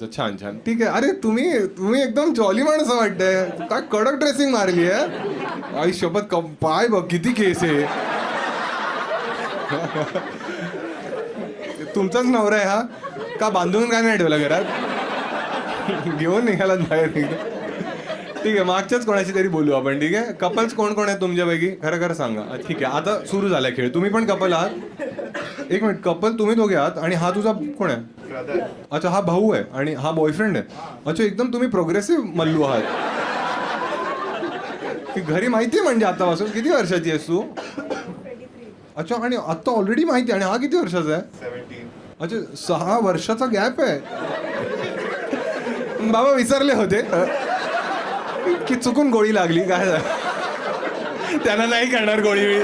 छान छान ठीक आहे. अरे तुम्ही तुम्ही एकदम जॉली माणसं वाटतंय. काय कडक ड्रेसिंग मारली आहे. आई शपथ पाय बघ किती केस आहे. तुमचाच नवरा आहे हा का? बांधून काय नाही ठेवला घरात? घेऊन निघालात बाहेर. ठीक आहे, मागच्याच कोणाशी तरी बोलू आपण. ठीक आहे, कपल्स कोण कोण आहे तुमच्यापैकी? खरं खरं सांगा. ठीक आहे, आता सुरू झाला खेळ. तुम्ही पण कपल आहात? एक मिनिट, कपल तुम्ही दोघे आहात आणि हा तुझा कोण आहे? अच्छा, हा भाऊ आहे आणि हा बॉयफ्रेंड आहे. अच्छा, एकदम तुम्ही प्रोग्रेसिव्ह मल्लू आहात. की घरी माहिती आहे म्हणजे आतापासून? किती वर्षाची आहेस तू? अच्छा, आणि आता ऑलरेडी माहिती आहे. आणि हा किती वर्षाचा आहे? अच्छा, 6 वर्षाचा गॅप आहे. बाबा विसरले होते की चुकून गोळी लागली काय त्यांना नाही करणार गोळी.